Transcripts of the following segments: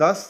10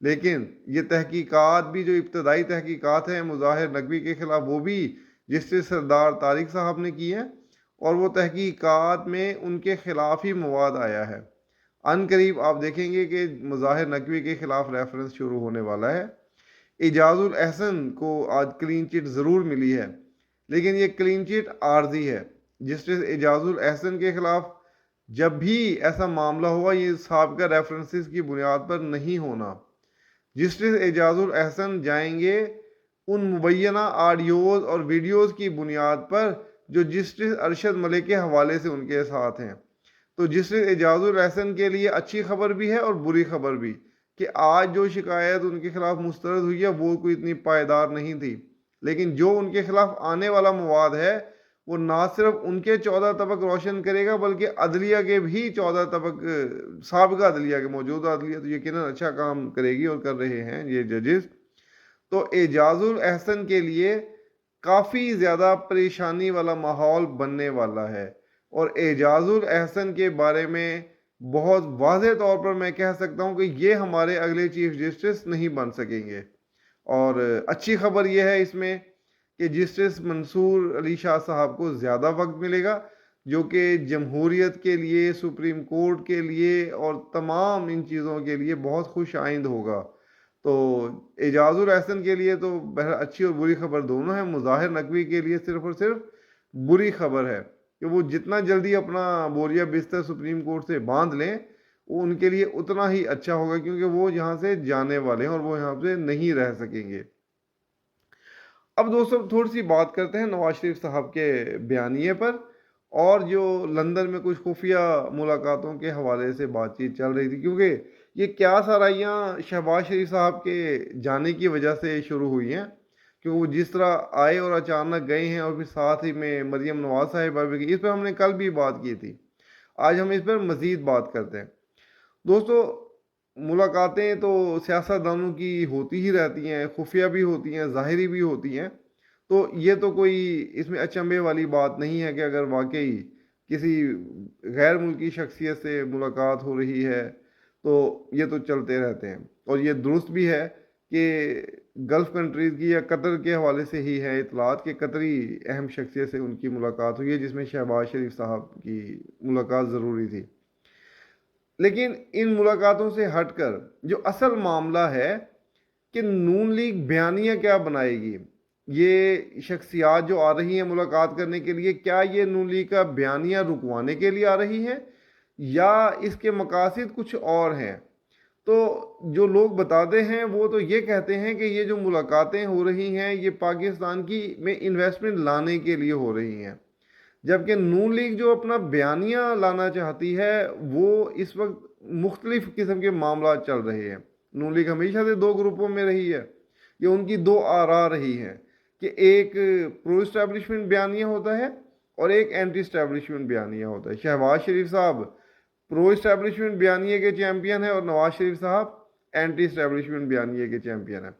لیکن یہ تحقیقات بھی جو ابتدائی تحقیقات ہیں مظاہر نقوی کے خلاف، وہ بھی جسٹس سردار طارق صاحب نے کی ہیں، اور وہ تحقیقات میں ان کے خلاف ہی مواد آیا ہے۔ ان قریب آپ دیکھیں گے کہ مظاہر نقوی کے خلاف ریفرنس شروع ہونے والا ہے۔ اعجاز الاحسن کو آج کلین چٹ ضرور ملی ہے، لیکن یہ کلین چٹ عارضی ہے۔ جسٹس اعجاز الاحسن کے خلاف جب بھی ایسا معاملہ ہوا، یہ سابقہ ریفرنسز کی بنیاد پر نہیں ہونا۔ جسٹس اعجاز الاحسن جائیں گے ان مبینہ آڈیوز اور ویڈیوز کی بنیاد پر جو جسٹس ارشد ملک کے حوالے سے ان کے ساتھ ہیں۔ تو جسٹس اعجاز الاحسن کے لیے اچھی خبر بھی ہے اور بری خبر بھی، کہ آج جو شکایت ان کے خلاف مسترد ہوئی ہے وہ کوئی اتنی پائیدار نہیں تھی، لیکن جو ان کے خلاف آنے والا مواد ہے وہ نہ صرف ان کے 14 طبق روشن کرے گا، بلکہ عدلیہ کے بھی 14 طبق، سابقہ عدلیہ کے، موجودہ عدلیہ تو یقیناً اچھا کام کرے گی اور کر رہے ہیں یہ ججز۔ تو اعجاز الاحسن کے لیے کافی زیادہ پریشانی والا ماحول بننے والا ہے، اور اعجاز الاحسن کے بارے میں بہت واضح طور پر میں کہہ سکتا ہوں کہ یہ ہمارے اگلے چیف جسٹس نہیں بن سکیں گے۔ اور اچھی خبر یہ ہے اس میں کہ جسٹس منصور علی شاہ صاحب کو زیادہ وقت ملے گا، جو کہ جمہوریت کے لیے، سپریم کورٹ کے لیے اور تمام ان چیزوں کے لیے بہت خوش آئند ہوگا۔ تو اعجاز الاحسن کے لیے تو بہرحال اچھی اور بری خبر دونوں ہیں۔ مظاہر نقوی کے لیے صرف اور صرف بری خبر ہے کہ وہ جتنا جلدی اپنا بوریا بستر سپریم کورٹ سے باندھ لیں، وہ ان کے لیے اتنا ہی اچھا ہوگا، کیونکہ وہ یہاں سے جانے والے ہیں اور وہ یہاں سے نہیں رہ سکیں گے۔ اب دوستو تھوڑی سی بات کرتے ہیں نواز شریف صاحب کے بیانیے پر، اور جو لندن میں کچھ خفیہ ملاقاتوں کے حوالے سے بات چیت چل رہی تھی، کیونکہ یہ کیا سارائیاں شہباز شریف صاحب کے جانے کی وجہ سے شروع ہوئی ہیں، کیونکہ وہ جس طرح آئے اور اچانک گئے ہیں، اور پھر ساتھ ہی میں مریم نواز صاحبہ بھی گئی، اس پر ہم نے کل بھی بات کی تھی، آج ہم اس پر مزید بات کرتے ہیں۔ دوستو ملاقاتیں تو سیاست دانوں کی ہوتی ہی رہتی ہیں، خفیہ بھی ہوتی ہیں، ظاہری بھی ہوتی ہیں، تو یہ تو کوئی اس میں اچنبے والی بات نہیں ہے کہ اگر واقعی کسی غیر ملکی شخصیت سے ملاقات ہو رہی ہے تو یہ تو چلتے رہتے ہیں، اور یہ درست بھی ہے کہ گلف کنٹریز کی یا قطر کے حوالے سے ہی ہے اطلاعات کہ قطری اہم شخصیت سے ان کی ملاقات ہوئی ہے، جس میں شہباز شریف صاحب کی ملاقات ضروری تھی۔ لیکن ان ملاقاتوں سے ہٹ کر جو اصل معاملہ ہے کہ نون لیگ بیانیہ کیا بنائے گی، یہ شخصیات جو آ رہی ہیں ملاقات کرنے کے لیے، کیا یہ نون لیگ کا بیانیہ رکوانے کے لیے آ رہی ہے یا اس کے مقاصد کچھ اور ہیں؟ تو جو لوگ بتاتے ہیں وہ تو یہ کہتے ہیں کہ یہ جو ملاقاتیں ہو رہی ہیں یہ پاکستان کی میں انویسٹمنٹ لانے کے لیے ہو رہی ہیں، جبکہ نون لیگ جو اپنا بیانیہ لانا چاہتی ہے وہ اس وقت مختلف قسم کے معاملات چل رہے ہیں۔ نون لیگ ہمیشہ سے دو گروپوں میں رہی ہے، یہ ان کی دو آراء رہی ہیں کہ ایک پرو اسٹیبلشمنٹ بیانیہ ہوتا ہے اور ایک اینٹی اسٹیبلشمنٹ بیانیہ ہوتا ہے۔ شہباز شریف صاحب پرو اسٹیبلشمنٹ بیانیے کے چیمپئن ہیں اور نواز شریف صاحب اینٹی اسٹیبلشمنٹ بیانیے کے چیمپئن ہیں۔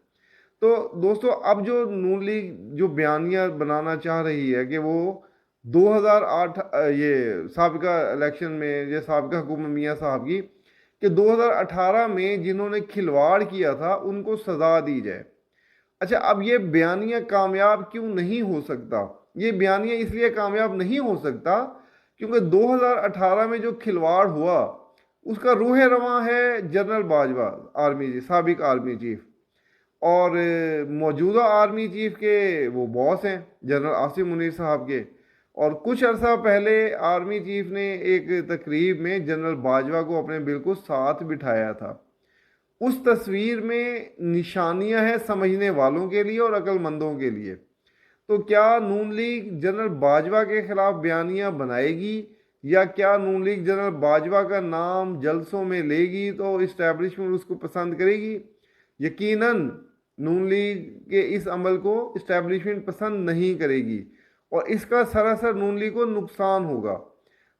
تو دوستو اب جو نون لیگ جو بیانیہ بنانا چاہ رہی ہے کہ وہ 2008 یہ سابقہ الیکشن میں، یہ سابقہ حکومت میاں صاحب کی، کہ 2018 میں جنہوں نے کھلواڑ کیا تھا ان کو سزا دی جائے۔ اچھا، اب یہ بیانیہ کامیاب کیوں نہیں ہو سکتا؟ یہ بیانیہ اس لیے کامیاب نہیں ہو سکتا کیونکہ 2018 میں جو کھلواڑ ہوا اس کا روح رواں ہے جنرل باجوہ، سابق آرمی چیف، اور موجودہ آرمی چیف کے وہ باس ہیں جنرل عاصم منیر صاحب کے، اور کچھ عرصہ پہلے آرمی چیف نے ایک تقریب میں جنرل باجوہ کو اپنے بالکل ساتھ بٹھایا تھا۔ اس تصویر میں نشانیاں ہیں سمجھنے والوں کے لیے اور عقل مندوں کے لیے۔ تو کیا نون لیگ جنرل باجوہ کے خلاف بیانیہ بنائے گی، یا کیا نون لیگ جنرل باجوہ کا نام جلسوں میں لے گی تو اسٹیبلشمنٹ اس کو پسند کرے گی؟ یقیناً نون لیگ کے اس عمل کو اسٹیبلشمنٹ پسند نہیں کرے گی، اور اس کا سراسر نون لیگ کو نقصان ہوگا۔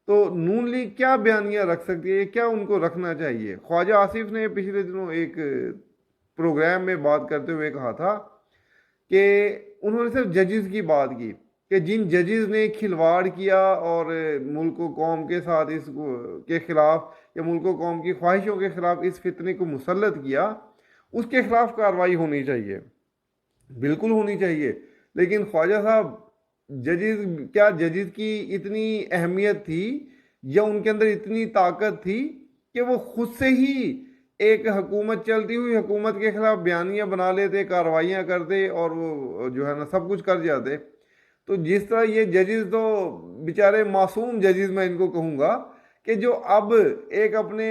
تو نون لیگ کیا بیانیہ رکھ سکتی ہے، کیا ان کو رکھنا چاہیے؟ خواجہ آصف نے پچھلے دنوں ایک پروگرام میں بات کرتے ہوئے کہا تھا کہ انہوں نے صرف ججز کی بات کی کہ جن ججز نے کھلواڑ کیا اور ملک و قوم کے ساتھ کے خلاف یا ملک و قوم کی خواہشوں کے خلاف اس فتنے کو مسلط کیا، اس کے خلاف کارروائی ہونی چاہیے، بالکل ہونی چاہیے۔ لیکن خواجہ صاحب، ججز کی اتنی اہمیت تھی یا ان کے اندر اتنی طاقت تھی کہ وہ خود سے ہی ایک حکومت، چلتی ہوئی حکومت کے خلاف بیانیاں بنا لیتے، کارروائیاں کرتے، اور وہ جو ہے نا سب کچھ کر جاتے۔ تو جس طرح یہ ججز تو بیچارے معصوم ججز میں ان کو کہوں گا، کہ جو اب ایک اپنے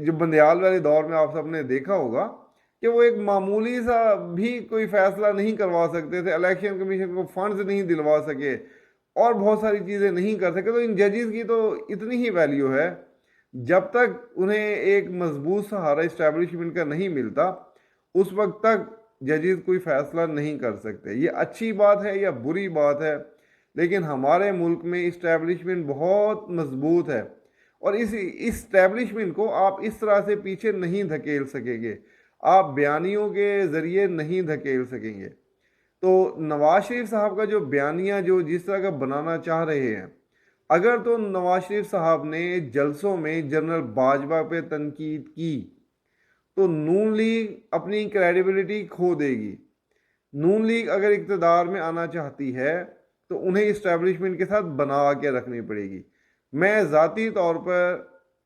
جو بندیال والے دور میں آپ سب نے دیکھا ہوگا کہ وہ ایک معمولی سا بھی کوئی فیصلہ نہیں کروا سکتے تھے، الیکشن کمیشن کو فنڈز نہیں دلوا سکے، اور بہت ساری چیزیں نہیں کر سکے۔ تو ان ججز کی تو اتنی ہی ویلیو ہے، جب تک انہیں ایک مضبوط سہارا اسٹیبلشمنٹ کا نہیں ملتا، اس وقت تک ججز کوئی فیصلہ نہیں کر سکتے۔ یہ اچھی بات ہے یا بری بات ہے، لیکن ہمارے ملک میں اسٹیبلشمنٹ بہت مضبوط ہے، اور اس اسٹیبلشمنٹ کو آپ اس طرح سے پیچھے نہیں دھکیل سکیں گے، آپ بیانیوں کے ذریعے نہیں دھکیل سکیں گے۔ تو نواز شریف صاحب کا جو بیانیہ جو جس طرح کا بنانا چاہ رہے ہیں، اگر تو نواز شریف صاحب نے جلسوں میں جنرل باجوہ پہ تنقید کی تو نون لیگ اپنی کریڈیبلٹی کھو دے گی۔ نون لیگ اگر اقتدار میں آنا چاہتی ہے تو انہیں اسٹیبلشمنٹ کے ساتھ بنا کے رکھنی پڑے گی۔ میں ذاتی طور پر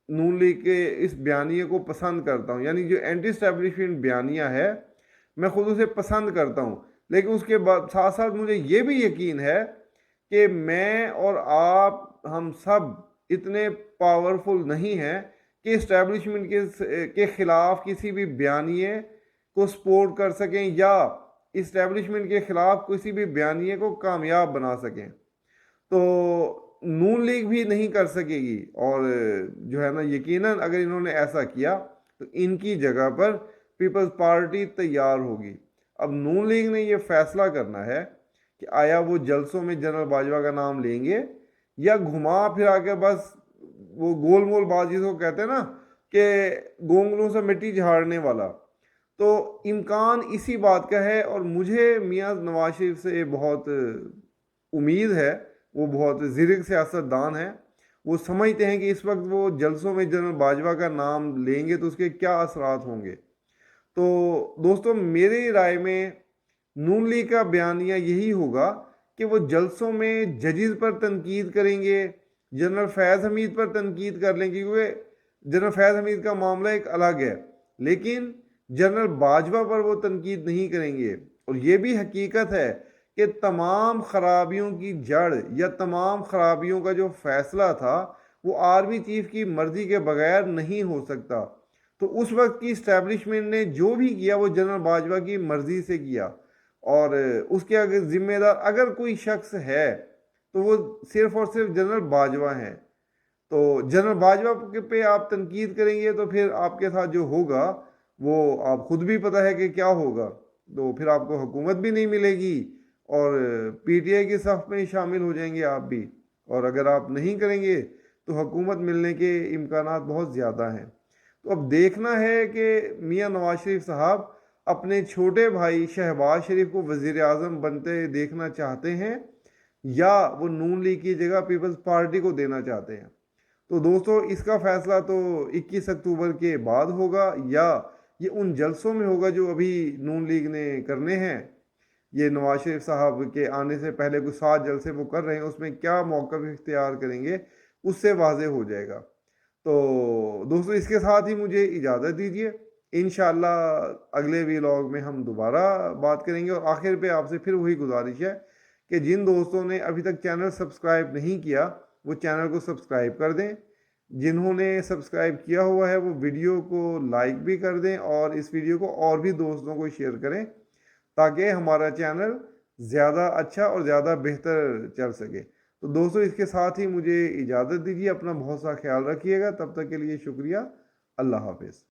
نون لیگ کے اس بیانیے کو پسند کرتا ہوں، یعنی جو اینٹی اسٹیبلشمنٹ بیانیہ ہے میں خود اسے پسند کرتا ہوں، لیکن اس کے بعد ساتھ ساتھ مجھے یہ بھی یقین ہے کہ میں اور آپ، ہم سب اتنے پاورفل نہیں ہیں کہ اسٹیبلشمنٹ کے خلاف کسی بھی بیانیے کو سپورٹ کر سکیں یا اسٹیبلشمنٹ کے خلاف کسی بھی بیانیے کو کامیاب بنا سکیں۔ تو نون لیگ بھی نہیں کر سکے گی، اور جو ہے نا یقیناً اگر انہوں نے ایسا کیا تو ان کی جگہ پر پیپلز پارٹی تیار ہوگی۔ اب نون لیگ نے یہ فیصلہ کرنا ہے کہ آیا وہ جلسوں میں جنرل باجوہ کا نام لیں گے، یا گھما پھرا کے بس وہ گول مول بات جس کو کہتے ہیں نا کہ گونگلوں سے مٹی جھاڑنے والا۔ تو امکان اسی بات کا ہے، اور مجھے میاں نواز شریف سے بہت امید ہے، وہ بہت زرگ سیاست دان ہیں، وہ سمجھتے ہیں کہ اس وقت وہ جلسوں میں جنرل باجوہ کا نام لیں گے تو اس کے کیا اثرات ہوں گے۔ تو دوستو، میری رائے میں نون لیگ کا بیانیہ یہی ہوگا کہ وہ جلسوں میں ججز پر تنقید کریں گے، جنرل فیض حمید پر تنقید کر لیں گے، کیونکہ جنرل فیض حمید کا معاملہ ایک الگ ہے، لیکن جنرل باجوہ پر وہ تنقید نہیں کریں گے۔ اور یہ بھی حقیقت ہے کہ تمام خرابیوں کی جڑ یا تمام خرابیوں کا جو فیصلہ تھا وہ آرمی چیف کی مرضی کے بغیر نہیں ہو سکتا۔ تو اس وقت کی اسٹیبلشمنٹ نے جو بھی کیا وہ جنرل باجوہ کی مرضی سے کیا، اور اس کے اگر ذمہ دار اگر کوئی شخص ہے تو وہ صرف اور صرف جنرل باجوہ ہیں۔ تو جنرل باجوہ پہ آپ تنقید کریں گے تو پھر آپ کے ساتھ جو ہوگا وہ آپ خود بھی پتہ ہے کہ کیا ہوگا، تو پھر آپ کو حکومت بھی نہیں ملے گی، اور پی ٹی آئی کی صف میں شامل ہو جائیں گے آپ بھی، اور اگر آپ نہیں کریں گے تو حکومت ملنے کے امکانات بہت زیادہ ہیں۔ تو اب دیکھنا ہے کہ میاں نواز شریف صاحب اپنے چھوٹے بھائی شہباز شریف کو وزیر اعظم بنتے دیکھنا چاہتے ہیں، یا وہ نون لیگ کی جگہ پیپلز پارٹی کو دینا چاہتے ہیں۔ تو دوستو، اس کا فیصلہ تو 21 اکتوبر کے بعد ہوگا، یا یہ ان جلسوں میں ہوگا جو ابھی نون لیگ نے کرنے ہیں۔ یہ نواز شریف صاحب کے آنے سے پہلے کچھ 7 جلسے وہ کر رہے ہیں، اس میں کیا موقف اختیار کریں گے اس سے واضح ہو جائے گا۔ تو دوستو، اس کے ساتھ ہی مجھے اجازت دیجیے، انشاءاللہ اگلے ویلاگ میں ہم دوبارہ بات کریں گے۔ اور آخر پہ آپ سے پھر وہی گزارش ہے کہ جن دوستوں نے ابھی تک چینل سبسکرائب نہیں کیا وہ چینل کو سبسکرائب کر دیں، جنہوں نے سبسکرائب کیا ہوا ہے وہ ویڈیو کو لائک بھی کر دیں، اور اس ویڈیو کو اور بھی دوستوں کو شیئر کریں تاکہ ہمارا چینل زیادہ اچھا اور زیادہ بہتر چل سکے۔ تو دوستو، اس کے ساتھ ہی مجھے اجازت دیجیے، اپنا بہت سا خیال رکھیے گا، تب تک کے لیے شکریہ، اللہ حافظ۔